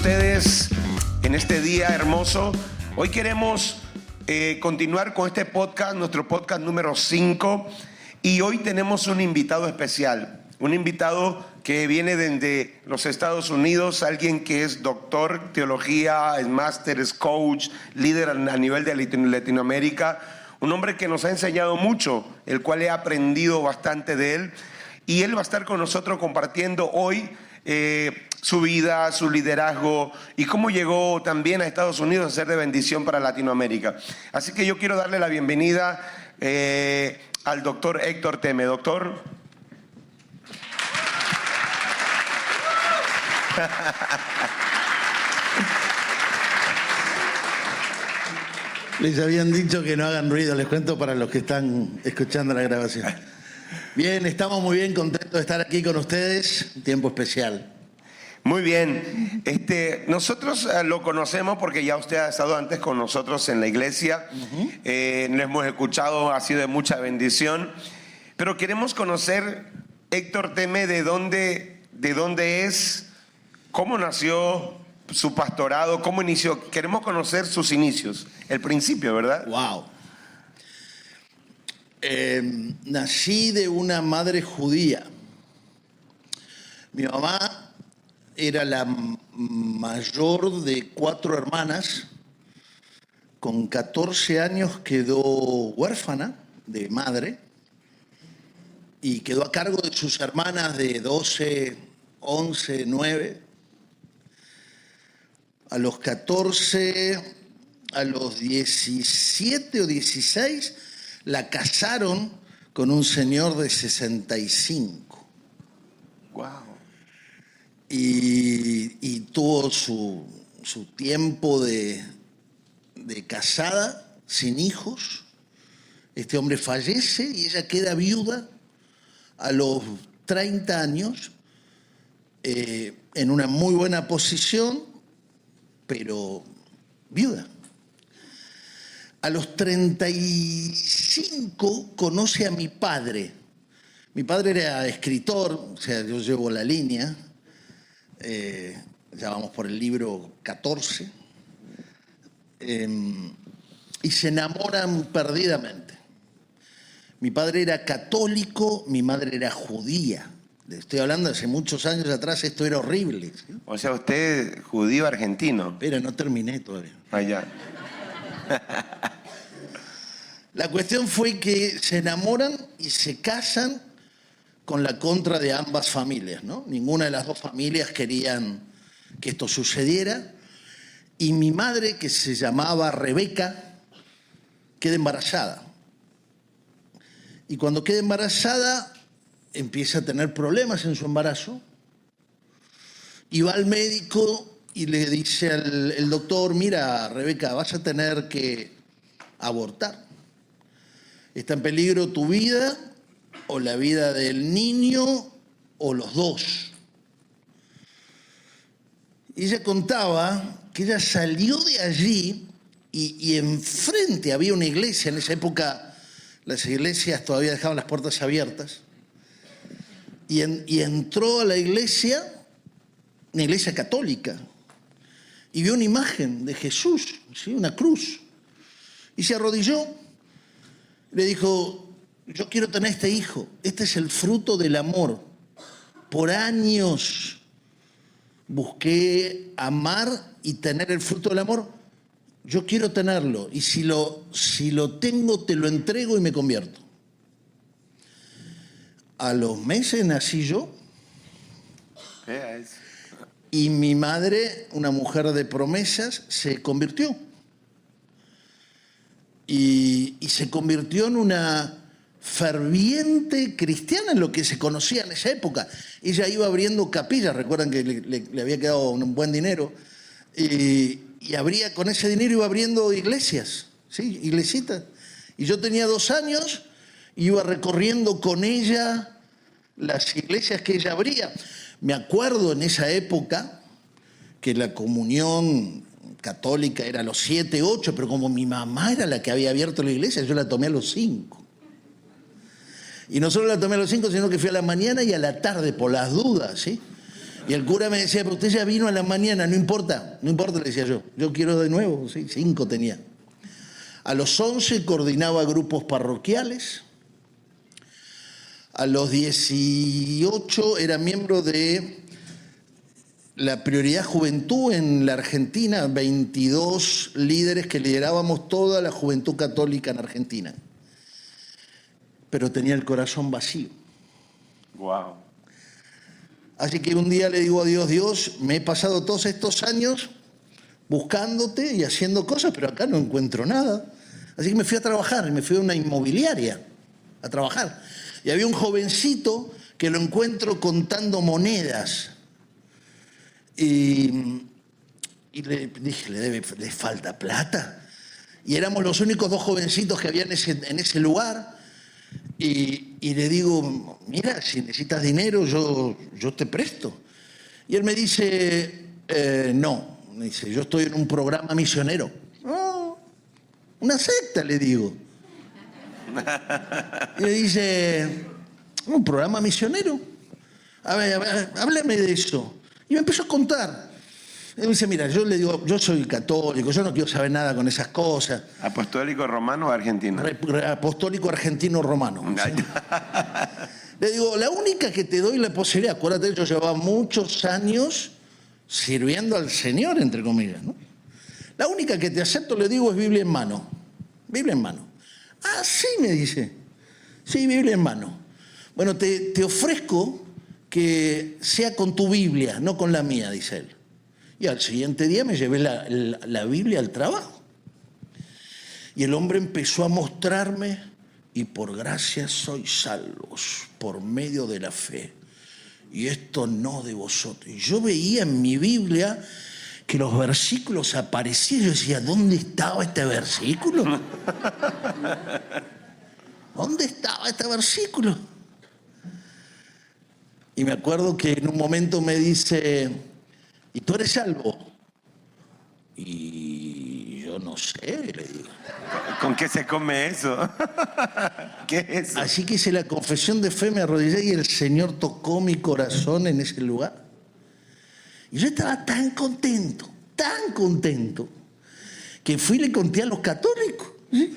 ustedes en este día hermoso. Hoy queremos continuar con este podcast, nuestro podcast número 5. Y hoy tenemos un invitado especial. Un invitado que viene desde los Estados Unidos, alguien que es doctor, teología, es máster, es coach, líder a nivel de Latinoamérica. Un hombre que nos ha enseñado mucho, el cual he aprendido bastante de él. Y él va a estar con nosotros compartiendo hoy su vida, su liderazgo y cómo llegó también a Estados Unidos a ser de bendición para Latinoamérica. Así que yo quiero darle la bienvenida al doctor Héctor Teme. Doctor. Les habían dicho que no hagan ruido, les cuento para los que están escuchando la grabación. Bien, estamos muy bien, contentos de estar aquí con ustedes, un tiempo especial. Muy bien, nosotros lo conocemos porque ya usted ha estado antes con nosotros en la iglesia, lo hemos escuchado, ha sido de mucha bendición, pero queremos conocer, Héctor Teme, de dónde es, cómo nació su pastorado, cómo inició. Queremos conocer sus inicios, el principio, ¿verdad? Wow. Nací de una madre judía. Mi mamá era la mayor de 4 hermanas. Con 14 años quedó huérfana de madre y quedó a cargo de sus hermanas de 12, 11, 9. A los 14, a los 17 o 16, la casaron con un señor de 65. Wow. Y tuvo su tiempo de casada, sin hijos. Este hombre fallece y ella queda viuda a los 30 años, en una muy buena posición, pero viuda. A los 35 conoce a mi padre. Mi padre era escritor, o sea, yo llevo la línea. Ya vamos por el libro 14. Y se enamoran perdidamente. Mi padre era católico, mi madre era judía. Le estoy hablando de hace muchos años atrás, esto era horrible, ¿sí? O sea, usted es judío argentino. Espera, no terminé todavía. Allá. La cuestión fue que se enamoran y se casan con la contra de ambas familias, ¿no? Ninguna de las dos familias querían que esto sucediera. Y mi madre, que se llamaba Rebeca, queda embarazada. Y cuando queda embarazada, empieza a tener problemas en su embarazo. Y va al médico y le dice el doctor: mira, Rebeca, vas a tener que abortar. Está en peligro tu vida o la vida del niño o los dos. Y ella contaba que ella salió de allí y enfrente había una iglesia. En esa época las iglesias todavía dejaban las puertas abiertas. Y entró a la iglesia, una iglesia católica, y vio una imagen de Jesús, ¿sí? Una cruz. Y se arrodilló. Le dijo: yo quiero tener este hijo. Este es el fruto del amor. Por años busqué amar y tener el fruto del amor. Yo quiero tenerlo. Y si lo tengo, te lo entrego y me convierto. A los meses nací yo. Y mi madre, una mujer de promesas, se convirtió. Y se convirtió en una ferviente cristiana, en lo que se conocía en esa época. Ella iba abriendo capillas, recuerdan que le había quedado un buen dinero, y abría, con ese dinero iba abriendo iglesias, ¿sí? Iglesitas. Y yo tenía 2 años, iba recorriendo con ella las iglesias que ella abría. Me acuerdo en esa época que la comunión católica era a los 7, 8, pero como mi mamá era la que había abierto la iglesia, yo la tomé a los 5. Y no solo la tomé a los 5, sino que fui a la mañana y a la tarde, por las dudas, ¿sí? Y el cura me decía, pero usted ya vino a la mañana, no importa, no importa, le decía yo quiero de nuevo, sí, 5 tenía. A los 11 coordinaba grupos parroquiales. A los 18 era miembro de la Prioridad Juventud en la Argentina, 22 líderes que liderábamos toda la juventud católica en Argentina. Pero tenía el corazón vacío. Wow. Así que un día le digo a Dios, Dios, me he pasado todos estos años buscándote y haciendo cosas, pero acá no encuentro nada. Así que me fui a trabajar, me fui a una inmobiliaria a trabajar. Y había un jovencito que lo encuentro contando monedas. Y le dije, le falta plata. Y éramos los únicos 2 jovencitos que había en ese lugar. Y le digo, mira, si necesitas dinero, yo te presto. Y él me dice, no. Me dice, yo estoy en un programa misionero. Oh, una secta, le digo. Y le dice, ¿un programa misionero? A ver, háblame de eso. Y me empezó a contar. Y me dice, mira, yo le digo, yo soy católico, yo no quiero saber nada con esas cosas. ¿Apostólico romano o argentino? Apostólico argentino romano. ¿Sí? Le digo, la única que te doy la posibilidad, acuérdate, yo llevaba muchos años sirviendo al Señor, entre comillas, ¿no? La única que te acepto, le digo, es Biblia en mano. Biblia en mano. Ah, sí, me dice. Sí, Biblia en mano. Bueno, te ofrezco que sea con tu Biblia, no con la mía, dice él. Y al siguiente día me llevé la Biblia al trabajo. Y el hombre empezó a mostrarme, y por gracia sois salvos, por medio de la fe. Y esto no de vosotros. Y yo veía en mi Biblia que los versículos aparecían. Yo decía, ¿dónde estaba este versículo? ¿Dónde estaba este versículo? Y me acuerdo que en un momento me dice, ¿y tú eres salvo? Y yo no sé, le digo. ¿Con qué se come eso? ¿Qué es eso? Así que hice la confesión de fe, me arrodillé y el Señor tocó mi corazón en ese lugar. Y yo estaba tan contento, que fui y le conté a los católicos. ¿Sí?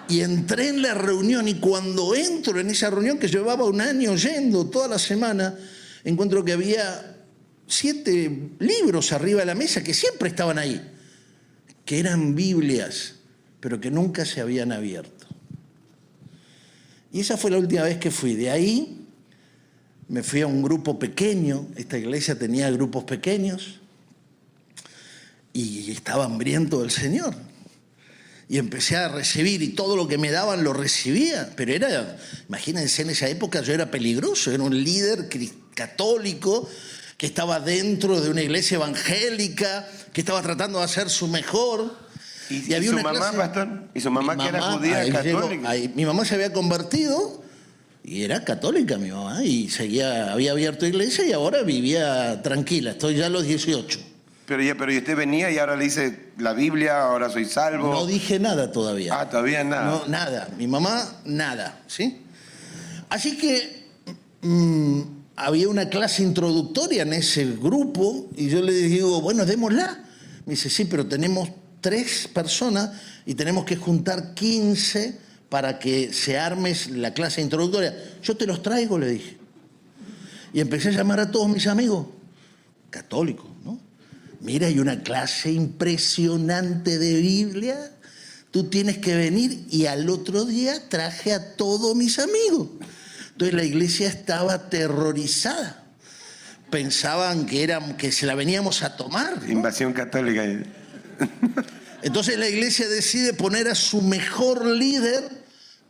Y entré en la reunión, y cuando entro en esa reunión, que llevaba un año yendo toda la semana, encuentro que había 7 libros arriba de la mesa que siempre estaban ahí, que eran Biblias, pero que nunca se habían abierto. Y esa fue la última vez que fui. De ahí me fui a un grupo pequeño. Esta iglesia tenía grupos pequeños y estaba hambriento del Señor. Y empecé a recibir, y todo lo que me daban lo recibía. Pero era, imagínense, en esa época yo era peligroso, era un líder católico que estaba dentro de una iglesia evangélica, que estaba tratando de hacer su mejor. ¿Y había su mamá, clase, pastor? ¿Y su mamá que era judía, católica? Mi mamá se había convertido y era católica, mi mamá, y había abierto iglesia y ahora vivía tranquila. Estoy ya a los 18. Pero y usted venía y ahora le dice la Biblia, ahora soy salvo. No dije nada todavía. Ah, todavía nada. No, nada. Mi mamá, nada, ¿sí? Así que había una clase introductoria en ese grupo y yo le digo, bueno, démosla. Me dice, sí, pero tenemos 3 personas y tenemos que juntar 15 para que se arme la clase introductoria. Yo te los traigo, le dije. Y empecé a llamar a todos mis amigos católicos, ¿no? Mira, hay una clase impresionante de Biblia, tú tienes que venir. Y al otro día traje a todos mis amigos. Entonces la iglesia estaba aterrorizada. Pensaban que se la veníamos a tomar, ¿no? Invasión católica. Entonces la iglesia decide poner a su mejor líder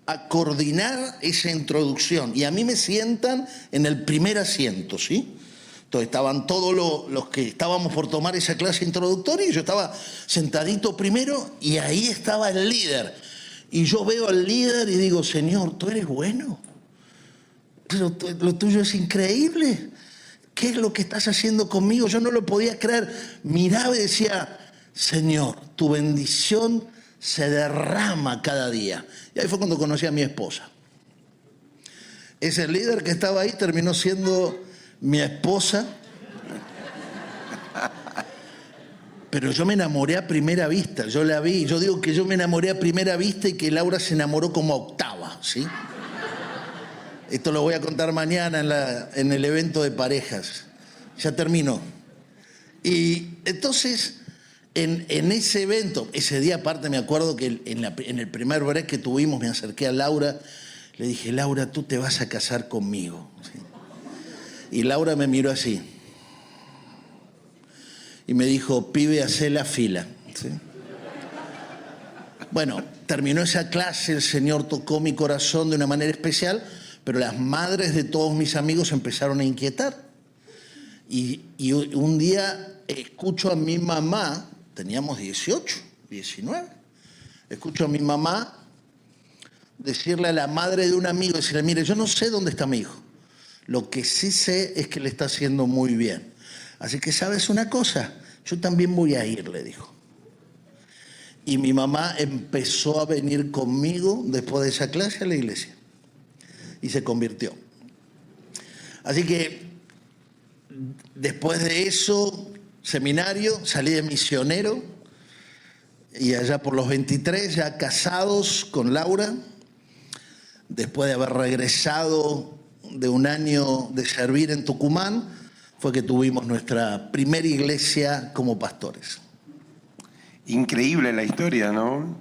a coordinar esa introducción. Y a mí me sientan en el primer asiento, ¿sí? Entonces estaban todos los que estábamos por tomar esa clase introductoria y yo estaba sentadito primero y ahí estaba el líder. Y yo veo al líder y digo, Señor, tú eres bueno. Pero lo tuyo es increíble. ¿Qué es lo que estás haciendo conmigo? Yo no lo podía creer. Miraba y decía, Señor, tu bendición se derrama cada día. Y ahí fue cuando conocí a mi esposa. Ese líder que estaba ahí terminó siendo mi esposa. Pero yo me enamoré a primera vista, yo la vi. Yo digo que yo me enamoré a primera vista y que Laura se enamoró como a octava, ¿sí? Esto lo voy a contar mañana en el evento de parejas. Ya terminó. Y entonces, en ese evento, ese día aparte me acuerdo que en el primer break que tuvimos me acerqué a Laura, le dije, Laura, tú te vas a casar conmigo, ¿sí? Y Laura me miró así. Y me dijo, pibe, hacé la fila, ¿sí? Bueno, terminó esa clase, el Señor tocó mi corazón de una manera especial, pero las madres de todos mis amigos empezaron a inquietar. Y un día escucho a mi mamá, teníamos 18, 19, escucho a mi mamá decirle a la madre de un amigo, decirle, mire, yo no sé dónde está mi hijo, lo que sí sé es que le está haciendo muy bien. Así que, ¿sabes una cosa? Yo también voy a ir, le dijo. Y mi mamá empezó a venir conmigo después de esa clase a la iglesia. Y se convirtió. Así que, después de eso, seminario, salí de misionero. Y allá por los 23, ya casados con Laura. Después de haber regresado de un año de servir en Tucumán, fue que tuvimos nuestra primera iglesia como pastores. Increíble la historia, ¿no?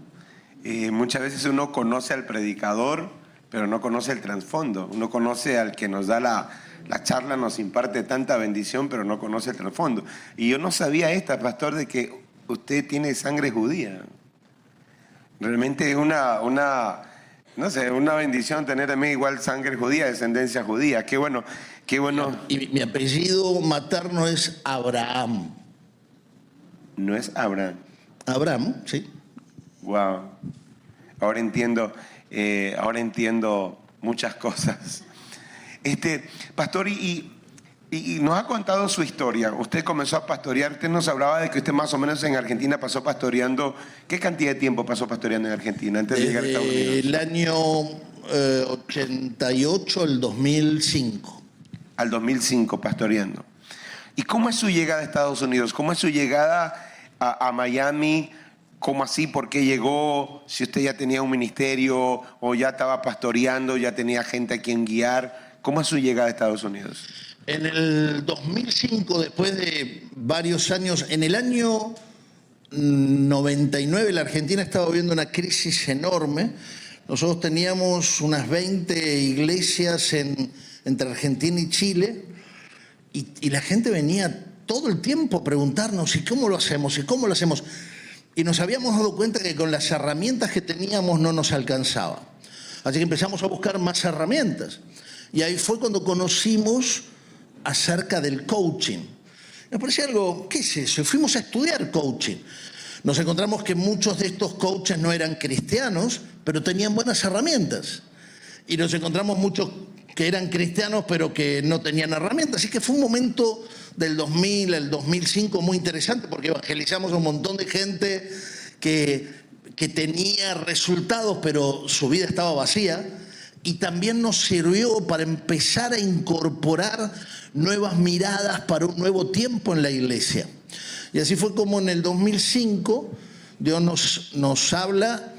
Muchas veces uno conoce al predicador, pero no conoce el trasfondo. Uno conoce al que nos da la charla, nos imparte tanta bendición, pero no conoce el trasfondo. Y yo no sabía pastor, de que usted tiene sangre judía. Realmente es no sé, una bendición tener también igual sangre judía, descendencia judía. Qué bueno, qué bueno. Y mi apellido materno es Abraham. No es Abraham. Abraham, sí. Wow. Ahora entiendo muchas cosas. Pastor, y nos ha contado su historia. Usted comenzó a pastorear, usted nos hablaba de que usted más o menos en Argentina pasó pastoreando. ¿Qué cantidad de tiempo pasó pastoreando en Argentina antes de llegar a Estados Unidos? El año 88 al 2005. Al 2005 pastoreando. ¿Y cómo es su llegada a Estados Unidos? ¿Cómo es su llegada a Miami? ¿Cómo así? ¿Por qué llegó? Si usted ya tenía un ministerio o ya estaba pastoreando, ya tenía gente a quien guiar. ¿Cómo es su llegada a Estados Unidos? En el 2005, después de varios años, en el año 99 la Argentina estaba viviendo una crisis enorme. Nosotros teníamos unas 20 iglesias entre Argentina y Chile y la gente venía todo el tiempo a preguntarnos ¿y cómo lo hacemos? ¿Y cómo lo hacemos? Y nos habíamos dado cuenta que con las herramientas que teníamos no nos alcanzaba. Así que empezamos a buscar más herramientas. Y ahí fue cuando conocimos acerca del coaching. Nos parecía algo, ¿qué es eso? Y fuimos a estudiar coaching. Nos encontramos que muchos de estos coaches no eran cristianos, pero tenían buenas herramientas. Y nos encontramos muchos que eran cristianos, pero que no tenían herramientas. Así que fue un momento del 2000 al 2005 muy interesante, porque evangelizamos a un montón de gente que tenía resultados, pero su vida estaba vacía. Y también nos sirvió para empezar a incorporar nuevas miradas para un nuevo tiempo en la iglesia. Y así fue como en el 2005 Dios nos habla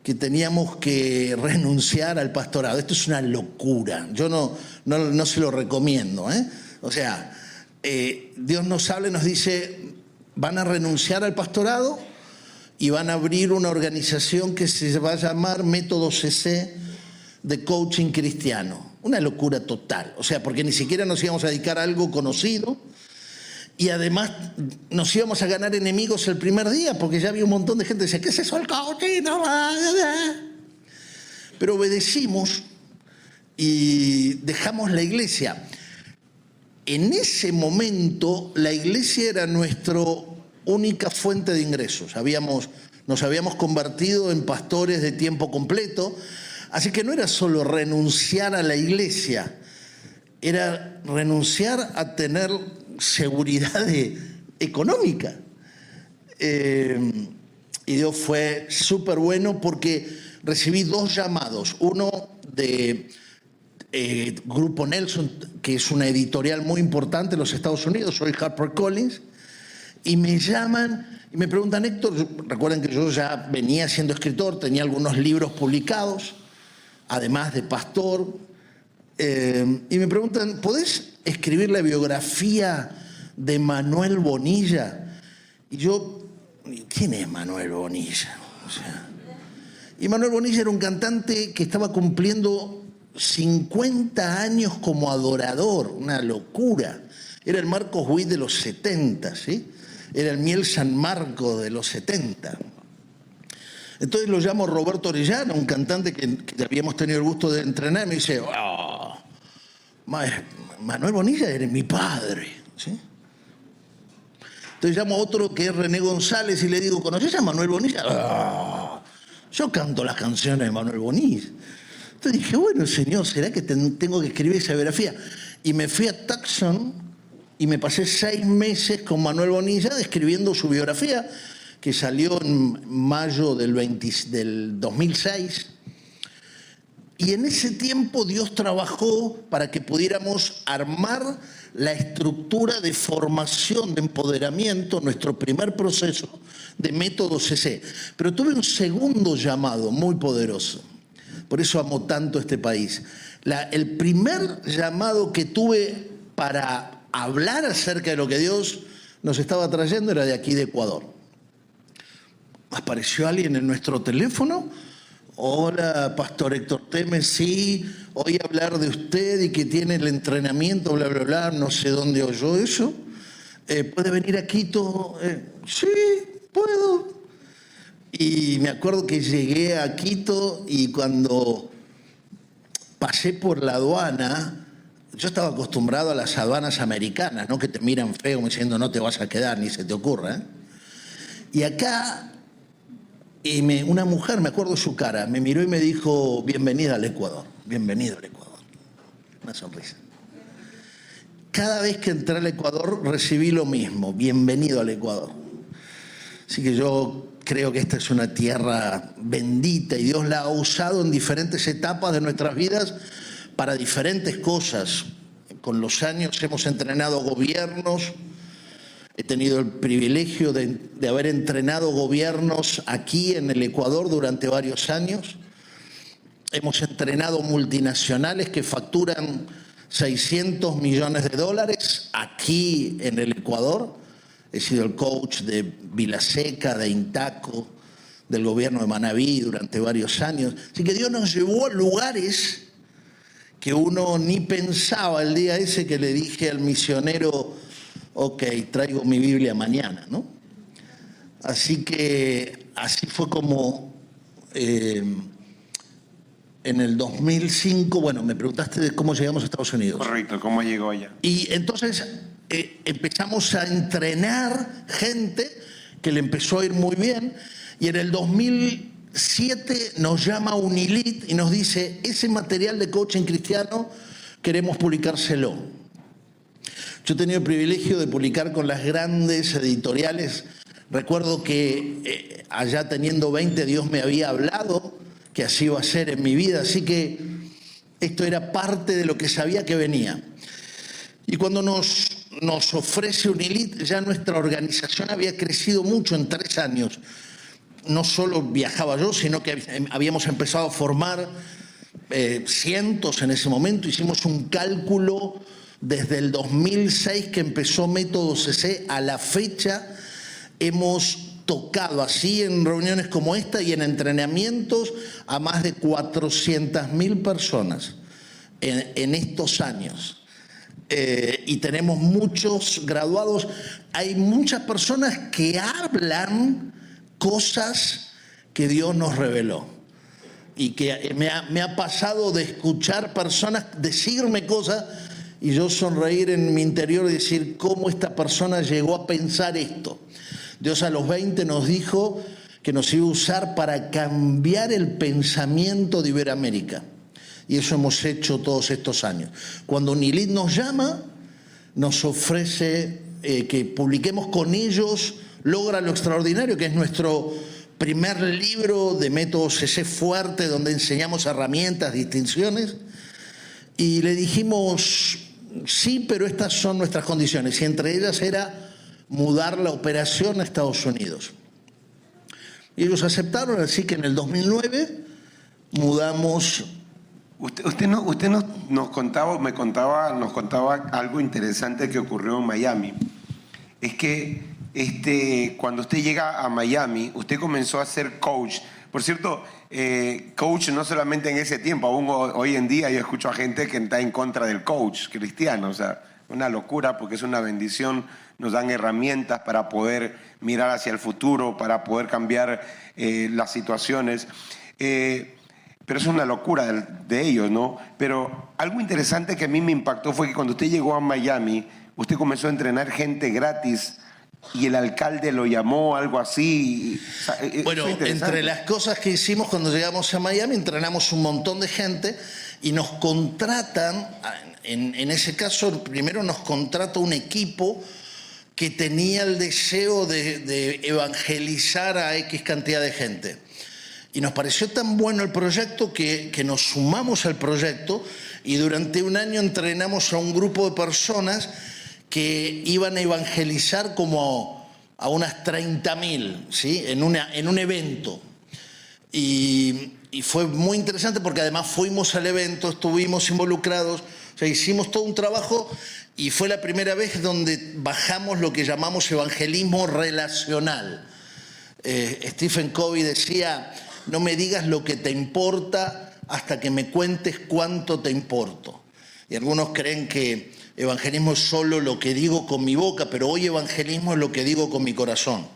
que teníamos que renunciar al pastorado. Esto es una locura. Yo no se lo recomiendo, ¿eh? O sea, Dios nos habla y nos dice, van a renunciar al pastorado y van a abrir una organización que se va a llamar Método CC de coaching cristiano. Una locura total. O sea, porque ni siquiera nos íbamos a dedicar a algo conocido y además nos íbamos a ganar enemigos el primer día porque ya había un montón de gente que decía, ¿qué es eso el coaching? Pero obedecimos y dejamos la iglesia. En ese momento la iglesia era nuestra única fuente de ingresos. Nos habíamos convertido en pastores de tiempo completo. Así que no era solo renunciar a la iglesia, era renunciar a tener seguridad económica. Y Dios fue súper bueno porque recibí 2 llamados. Uno Grupo Nelson, que es una editorial muy importante en los Estados Unidos, soy HarperCollins, y me llaman y me preguntan, Héctor, recuerden que yo ya venía siendo escritor, tenía algunos libros publicados, además de pastor, y me preguntan, ¿podés escribir la biografía de Manuel Bonilla? Y yo, ¿quién es Manuel Bonilla? Y Manuel Bonilla era un cantante que estaba cumpliendo 50 años como adorador, una locura. Era el Marcos Witt de los 70, ¿sí? Era el Miel San Marco de los 70. Entonces lo llamo Roberto Orellana, un cantante que habíamos tenido el gusto de entrenar, y me dice, oh, Manuel Bonilla eres mi padre, ¿sí? Entonces llamo a otro que es René González y le digo, ¿conoces a Manuel Bonilla? Oh, yo canto las canciones de Manuel Bonilla. Entonces dije, bueno, señor, ¿será que tengo que escribir esa biografía? Y me fui a Tucson y me pasé 6 meses con Manuel Bonilla escribiendo su biografía, que salió en mayo del 2006. Y en ese tiempo Dios trabajó para que pudiéramos armar la estructura de formación, de empoderamiento, nuestro primer proceso de método CC. Pero tuve un segundo llamado muy poderoso. Por eso amo tanto este país. El primer llamado que tuve para hablar acerca de lo que Dios nos estaba trayendo era de aquí de Ecuador. Apareció alguien en nuestro teléfono. Hola, Pastor Héctor Temes, sí, oí hablar de usted y que tiene el entrenamiento, bla, bla, bla, no sé dónde oyó eso. ¿Puede venir a Quito? Sí, puedo. Y me acuerdo que llegué a Quito y cuando pasé por la aduana, yo estaba acostumbrado a las aduanas americanas, ¿no? Que te miran feo diciendo no te vas a quedar, ni se te ocurra, ¿eh? Y acá una mujer, me acuerdo su cara, me miró y me dijo, bienvenida al Ecuador, bienvenido al Ecuador. Una sonrisa. Cada vez que entré al Ecuador recibí lo mismo, bienvenido al Ecuador. Así que yo creo que esta es una tierra bendita y Dios la ha usado en diferentes etapas de nuestras vidas para diferentes cosas. Con los años hemos entrenado gobiernos. He tenido el privilegio de haber entrenado gobiernos aquí en el Ecuador durante varios años. Hemos entrenado multinacionales que facturan $600 millones aquí en el Ecuador. He sido el coach de Vilaseca, de Intaco, del gobierno de Manabí durante varios años. Así que Dios nos llevó a lugares que uno ni pensaba el día ese que le dije al misionero, ok, traigo mi Biblia mañana, ¿no? Así que así fue como en el 2005, bueno, me preguntaste de cómo llegamos a Estados Unidos. Correcto, ¿cómo llegó allá? Y entonces empezamos a entrenar gente que le empezó a ir muy bien y en el 2007 nos llama Unilit y nos dice, ese material de coaching cristiano queremos publicárselo. Yo he tenido el privilegio de publicar con las grandes editoriales. Recuerdo que allá teniendo 20 Dios me había hablado que así iba a ser en mi vida, así que esto era parte de lo que sabía que venía. Y cuando nos ofrece Unilit, ya nuestra organización había crecido mucho en 3 años. No solo viajaba yo, sino que habíamos empezado a formar cientos en ese momento. Hicimos un cálculo desde el 2006 que empezó Método CC a la fecha. Hemos tocado así en reuniones como esta y en entrenamientos a más de 400.000 personas en estos años. Y tenemos muchos graduados. Hay muchas personas que hablan cosas que Dios nos reveló. Y que me ha pasado de escuchar personas decirme cosas y yo sonreír en mi interior y decir, ¿cómo esta persona llegó a pensar esto? Dios a los 20 nos dijo que nos iba a usar para cambiar el pensamiento de Iberoamérica. Y eso hemos hecho todos estos años. Cuando Unilit nos llama, nos ofrece que publiquemos con ellos Logra lo Extraordinario, que es nuestro primer libro de Método CC fuerte, donde enseñamos herramientas, distinciones. Y le dijimos, sí, pero estas son nuestras condiciones. Y entre ellas era mudar la operación a Estados Unidos. Y ellos aceptaron, así que en el 2009 mudamos. Usted nos contaba algo interesante que ocurrió en Miami. Es que cuando usted llega a Miami, usted comenzó a ser coach. Por cierto, coach no solamente en ese tiempo, aún hoy en día yo escucho a gente que está en contra del coach cristiano. O sea, una locura porque es una bendición. Nos dan herramientas para poder mirar hacia el futuro, para poder cambiar las situaciones. Pero es una locura de ellos, ¿no? Pero algo interesante que a mí me impactó fue que cuando usted llegó a Miami, usted comenzó a entrenar gente gratis y el alcalde lo llamó, algo así. O sea, bueno, entre las cosas que hicimos cuando llegamos a Miami, entrenamos un montón de gente y nos contratan, en ese caso, primero nos contrata un equipo que tenía el deseo de evangelizar a X cantidad de gente. Y nos pareció tan bueno el proyecto que nos sumamos al proyecto y durante un año entrenamos a un grupo de personas que iban a evangelizar como a unas 30.000, ¿sí? en un evento. Y fue muy interesante porque además fuimos al evento, estuvimos involucrados, o sea, hicimos todo un trabajo y fue la primera vez donde bajamos lo que llamamos evangelismo relacional. Stephen Covey decía: no me digas lo que te importa hasta que me cuentes cuánto te importo. Y algunos creen que evangelismo es solo lo que digo con mi boca, pero hoy evangelismo es lo que digo con mi corazón.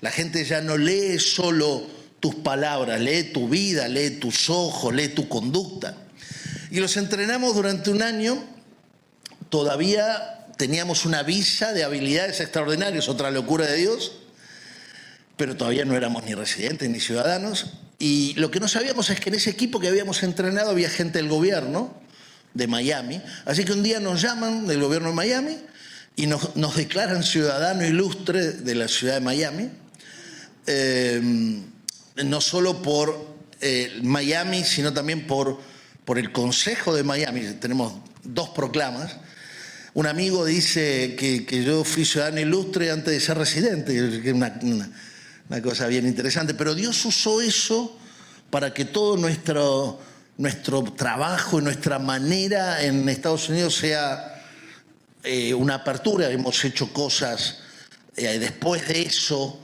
La gente ya no lee solo tus palabras, lee tu vida, lee tus ojos, lee tu conducta. Y los entrenamos durante un año. Todavía teníamos una visa de habilidades extraordinarias, otra locura de Dios, pero todavía no éramos ni residentes ni ciudadanos. Y lo que no sabíamos es que en ese equipo que habíamos entrenado había gente del gobierno de Miami. Así que un día nos llaman del gobierno de Miami y nos declaran ciudadano ilustre de la ciudad de Miami. No solo por Miami, sino también por el Consejo de Miami. Tenemos 2 proclamas. Un amigo dice que yo fui ciudadano ilustre antes de ser residente, que es una cosa bien interesante. Pero Dios usó eso para que todo nuestro trabajo y nuestra manera en Estados Unidos sea una apertura. Hemos hecho cosas después de eso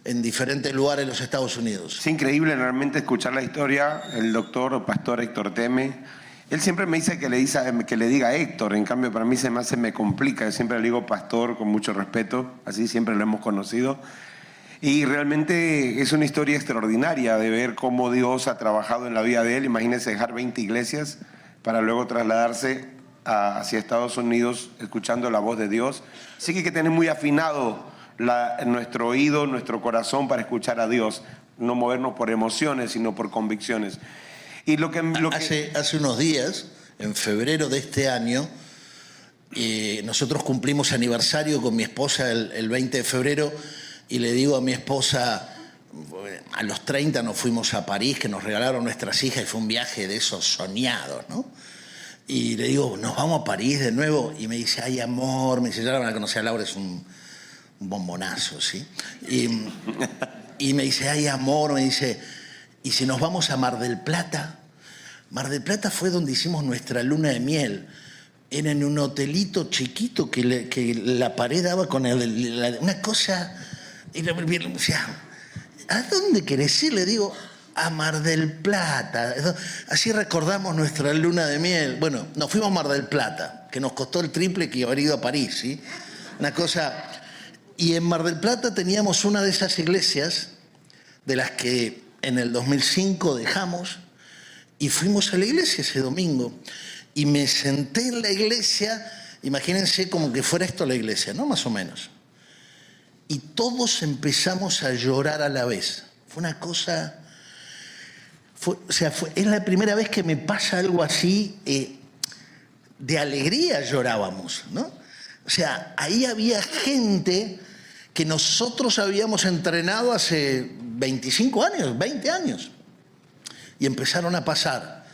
en diferentes lugares de los Estados Unidos. Es increíble realmente escuchar la historia. El doctor o pastor Héctor Teme, él siempre me dice que le diga Héctor, en cambio para mí me complica. Yo siempre le digo pastor con mucho respeto, así siempre lo hemos conocido. Y realmente es una historia extraordinaria de ver cómo Dios ha trabajado en la vida de él. Imagínense dejar 20 iglesias para luego trasladarse hacia Estados Unidos escuchando la voz de Dios. Así que hay que tener muy afinado nuestro oído, nuestro corazón para escuchar a Dios. No movernos por emociones, sino por convicciones. Y Hace unos días, en febrero de este año, nosotros cumplimos aniversario con mi esposa el 20 de febrero y le digo a mi esposa, a los 30 nos fuimos a París, que nos regalaron nuestras hijas y fue un viaje de esos soñados, ¿no? Y le digo, nos vamos a París de nuevo. Y me dice, ay amor, me dice, ya la van a conocer a Laura, es un bombonazo, ¿sí? Y me dice, ay amor, me dice, ¿y si nos vamos a Mar del Plata? Mar del Plata fue donde hicimos nuestra luna de miel. Era en un hotelito chiquito que la pared daba con una cosa. Y le decía, ¿a dónde querés ir? Le digo, a Mar del Plata. Así recordamos nuestra luna de miel. Bueno, nos fuimos a Mar del Plata, que nos costó el triple que haber ido a París, ¿sí? Una cosa. Y en Mar del Plata teníamos una de esas iglesias de las que en el 2005 dejamos y fuimos a la iglesia ese domingo. Y me senté en la iglesia, imagínense como que fuera esto la iglesia, ¿no? Más o menos. Y todos empezamos a llorar a la vez. Fue una cosa... es la primera vez que me pasa algo así, de alegría llorábamos, ¿no? O sea, ahí había gente que nosotros habíamos entrenado hace 25 años, 20 años. Y empezaron a pasar.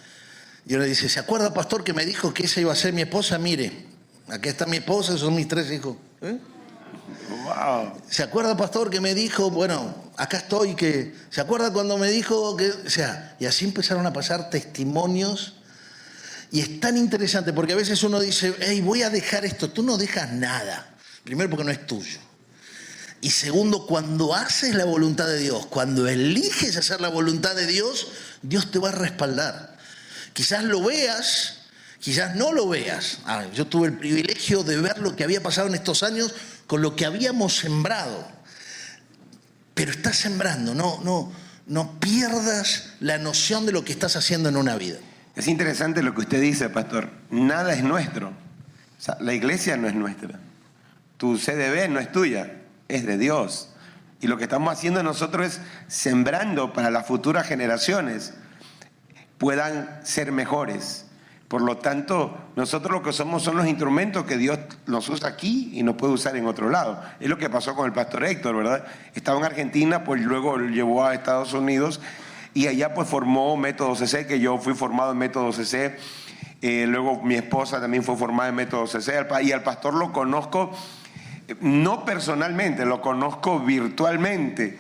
Y uno dice, ¿se acuerda, pastor, que me dijo que esa iba a ser mi esposa? Mire, aquí está mi esposa, son mis 3 hijos. Wow. ¿Se acuerda, pastor, que me dijo, bueno, acá estoy, que... ¿Se acuerda cuando me dijo que...? O sea, y así empezaron a pasar testimonios. Y es tan interesante porque a veces uno dice, hey, voy a dejar esto. Tú no dejas nada. Primero porque no es tuyo. Y segundo, cuando haces la voluntad de Dios, cuando eliges hacer la voluntad de Dios, Dios te va a respaldar. Quizás lo veas, quizás no lo veas. Yo tuve el privilegio de ver lo que había pasado en estos años con lo que habíamos sembrado. Pero estás sembrando, no pierdas la noción de lo que estás haciendo en una vida. Es interesante lo que usted dice, pastor. Nada es nuestro. O sea, la iglesia no es nuestra. Tu CDB no es tuya, es de Dios. Y lo que estamos haciendo nosotros es sembrando para las futuras generaciones puedan ser mejores. Por lo tanto, nosotros lo que somos son los instrumentos que Dios nos usa aquí y nos puede usar en otro lado. Es lo que pasó con el pastor Héctor, ¿verdad? Estaba en Argentina, pues luego lo llevó a Estados Unidos y allá pues formó Método CC, que yo fui formado en Método CC. Luego mi esposa también fue formada en Método CC y al pastor lo conozco, no personalmente, lo conozco virtualmente.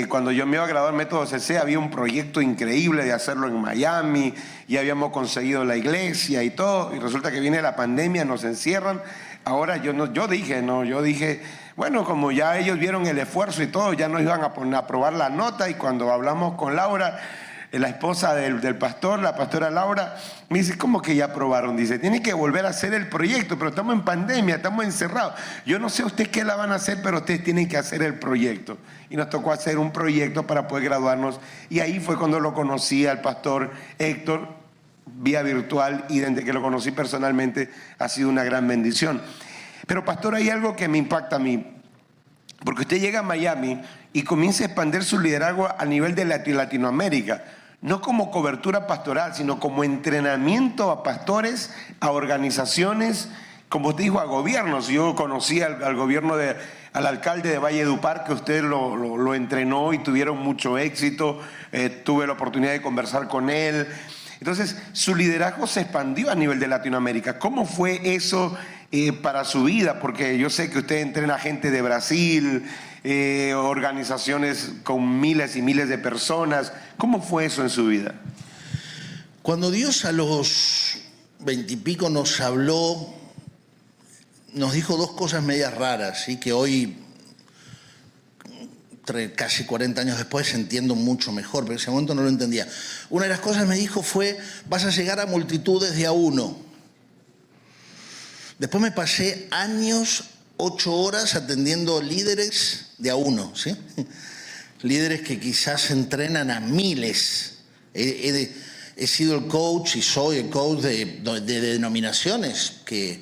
Cuando yo me iba a graduar en Método CC había un proyecto increíble de hacerlo en Miami, y habíamos conseguido la iglesia y todo, y resulta que viene la pandemia, nos encierran. Ahora yo dije, bueno, como ya ellos vieron el esfuerzo y todo, ya nos iban a probar la nota, y cuando hablamos con Laura, la esposa del pastor, la pastora Laura, me dice, ¿cómo que ya aprobaron? Dice, tienen que volver a hacer el proyecto, pero estamos en pandemia, estamos encerrados. Yo no sé ustedes qué la van a hacer, pero ustedes tienen que hacer el proyecto. Y nos tocó hacer un proyecto para poder graduarnos. Y ahí fue cuando lo conocí al pastor Héctor, vía virtual, y desde que lo conocí personalmente ha sido una gran bendición. Pero pastor, hay algo que me impacta a mí. Porque usted llega a Miami y comienza a expandir su liderazgo a nivel de Latinoamérica. No como cobertura pastoral, sino como entrenamiento a pastores, a organizaciones, como usted dijo, a gobiernos. Yo conocí al gobierno al alcalde de Valledupar, que usted lo entrenó y tuvieron mucho éxito. Tuve la oportunidad de conversar con él. Entonces, su liderazgo se expandió a nivel de Latinoamérica. ¿Cómo fue eso para su vida? Porque yo sé que usted entrena gente de Brasil, organizaciones con miles y miles de personas. ¿Cómo fue eso en su vida? Cuando Dios a los 20 y pico nos habló, nos dijo 2 cosas medias raras, ¿sí? Que hoy, casi 40 años después, entiendo mucho mejor, pero en ese momento no lo entendía. Una de las cosas me dijo fue, vas a llegar a multitudes de a uno. Después me pasé años, 8 horas atendiendo líderes de a uno, ¿sí? Líderes que quizás entrenan a miles. He sido el coach y soy el coach de denominaciones que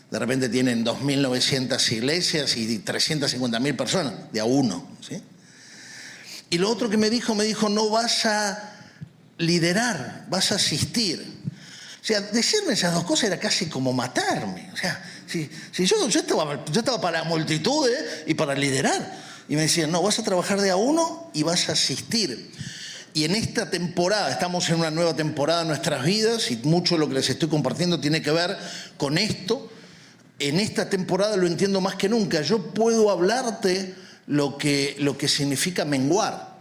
de repente tienen 2.900 iglesias y 350.000 personas, de a uno, ¿sí? Y lo otro que me dijo, no vas a liderar, vas a asistir. O sea, decirme esas 2 cosas era casi como matarme. O sea, si yo estaba para la multitud y para liderar. Y me decían, no, vas a trabajar de a uno y vas a asistir. Y en esta temporada, estamos en una nueva temporada en nuestras vidas, y mucho de lo que les estoy compartiendo tiene que ver con esto. En esta temporada lo entiendo más que nunca. Yo puedo hablarte lo que significa menguar.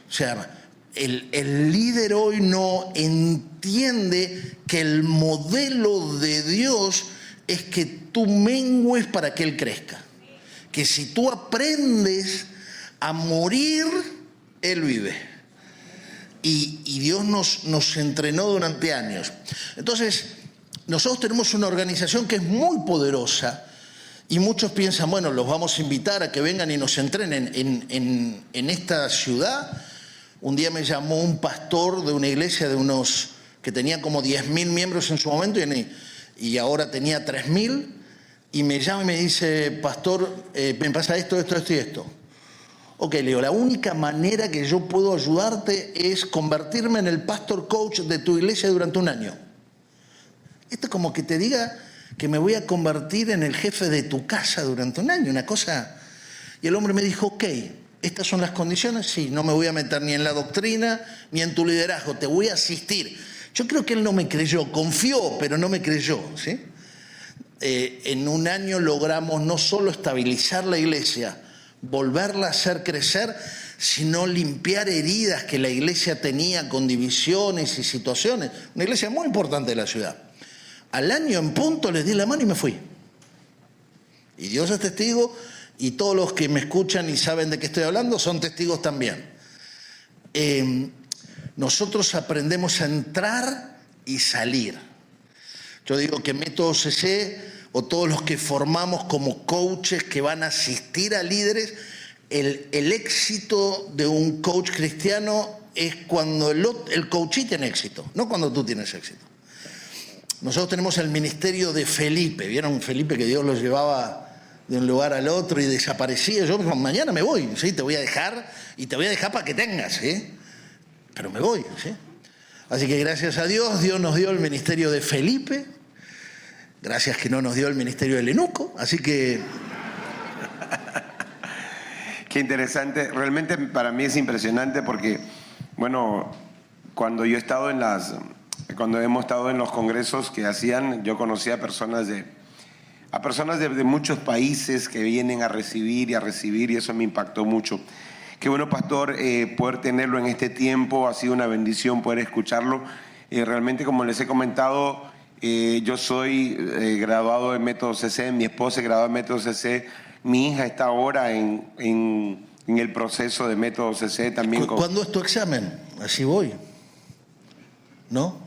O sea, el líder hoy no entiende que el modelo de Dios es que tú mengues para que Él crezca. Que si tú aprendes a morir, Él vive. Y Dios nos entrenó durante años. Entonces, nosotros tenemos una organización que es muy poderosa, y muchos piensan, bueno, los vamos a invitar a que vengan y nos entrenen. En esta ciudad, un día me llamó un pastor de una iglesia que tenía como 10.000 miembros en su momento, y ahora tenía 3.000, y me llama y me dice, pastor, me pasa esto y esto. Ok, le digo, la única manera que yo puedo ayudarte es convertirme en el pastor coach de tu iglesia durante un año. Esto es como que te diga que me voy a convertir en el jefe de tu casa durante un año, una cosa. Y el hombre me dijo, ok, ¿estas son las condiciones? Sí, no me voy a meter ni en la doctrina ni en tu liderazgo, te voy a asistir. Yo creo que él no me creyó, confió, pero no me creyó, ¿sí? En un año logramos no solo estabilizar la iglesia, volverla a hacer crecer, sino limpiar heridas que la iglesia tenía con divisiones y situaciones. Una iglesia muy importante de la ciudad. Al año en punto les di la mano y me fui. Y Dios es testigo, y todos los que me escuchan y saben de qué estoy hablando son testigos también. Nosotros aprendemos a entrar y salir. Yo digo que Método CC, o todos los que formamos como coaches que van a asistir a líderes, el éxito de un coach cristiano es cuando el coachee tiene éxito, no cuando tú tienes éxito. Nosotros tenemos el ministerio de Felipe. ¿Vieron Felipe que Dios lo llevaba de un lugar al otro y desaparecía? Yo mañana me voy, ¿sí? Te voy a dejar y te voy a dejar para que tengas, ¿sí? Pero me voy, ¿sí? Así que gracias a Dios, Dios nos dio el ministerio de Felipe. Gracias que no nos dio el ministerio de Lenuco. Así que... Qué interesante. Realmente para mí es impresionante porque, bueno, cuando hemos estado en los congresos que hacían, yo conocía a personas de muchos países que vienen a recibir, y eso me impactó mucho. Qué bueno, pastor, poder tenerlo en este tiempo, ha sido una bendición poder escucharlo. Realmente, como les he comentado, yo soy graduado de Método CC, mi esposa es graduada de Método CC, mi hija está ahora en el proceso de Método CC también. ¿Cuándo es tu examen? Así voy. ¿No?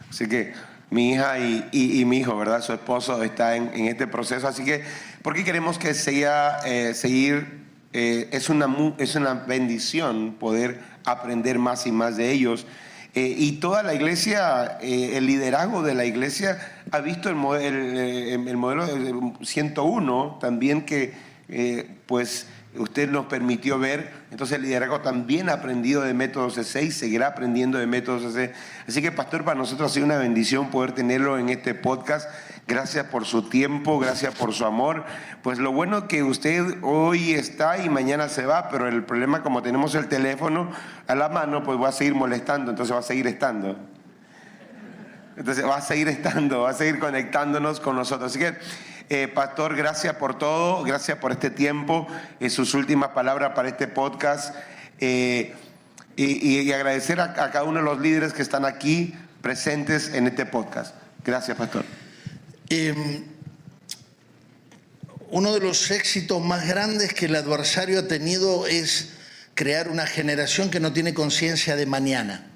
Así que mi hija y mi hijo, ¿verdad? Su esposo está en este proceso. Así que, ¿por qué queremos que seguir? Es una bendición poder aprender más y más de ellos. Y toda la iglesia, el liderazgo de la iglesia ha visto el modelo 101 también que pues usted nos permitió ver. Entonces el liderazgo también ha aprendido de Método CC y seguirá aprendiendo de Método CC. Así que, pastor, para nosotros ha sido una bendición poder tenerlo en este podcast. Gracias por su tiempo, gracias por su amor. Pues lo bueno es que usted hoy está y mañana se va, pero el problema, como tenemos el teléfono a la mano, pues va a seguir molestando, entonces va a seguir estando. Entonces va a seguir conectándonos con nosotros. Así que, pastor, gracias por todo, gracias por este tiempo, sus últimas palabras para este podcast, y agradecer a cada uno de los líderes que están aquí presentes en este podcast. Gracias, pastor. Uno de los éxitos más grandes que el adversario ha tenido es crear una generación que no tiene conciencia de mañana.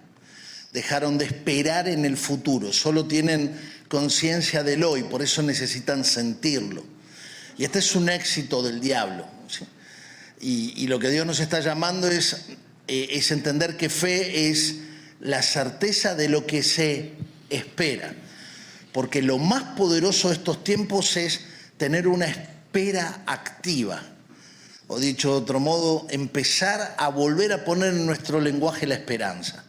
Dejaron de esperar en el futuro, solo tienen conciencia del hoy, por eso necesitan sentirlo. Y este es un éxito del diablo, ¿sí? Y lo que Dios nos está llamando es entender que fe es la certeza de lo que se espera. Porque lo más poderoso de estos tiempos es tener una espera activa. O dicho de otro modo, empezar a volver a poner en nuestro lenguaje la esperanza.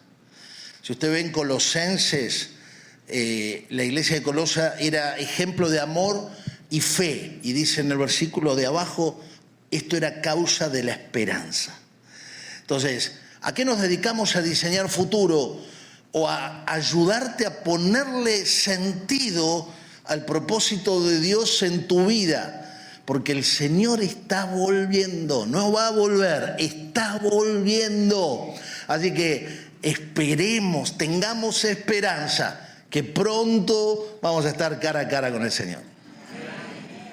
Si usted ve en Colosenses, la iglesia de Colosa era ejemplo de amor y fe. Y dice en el versículo de abajo, esto era causa de la esperanza. Entonces, ¿a qué nos dedicamos a diseñar futuro? O a ayudarte a ponerle sentido al propósito de Dios en tu vida. Porque el Señor está volviendo, no va a volver, está volviendo. Así que esperemos, tengamos esperanza, que pronto vamos a estar cara a cara con el Señor.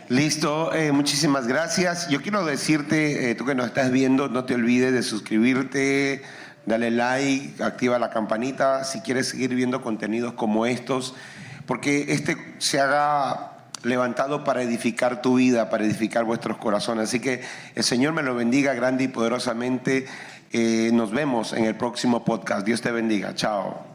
Listo, muchísimas gracias. Yo quiero decirte, tú que nos estás viendo, no te olvides de suscribirte, dale like, activa la campanita si quieres seguir viendo contenidos como estos, porque este se haga levantado para edificar tu vida, para edificar vuestros corazones. Así que el Señor me lo bendiga grande y poderosamente. Nos vemos en el próximo podcast. Dios te bendiga. Chao.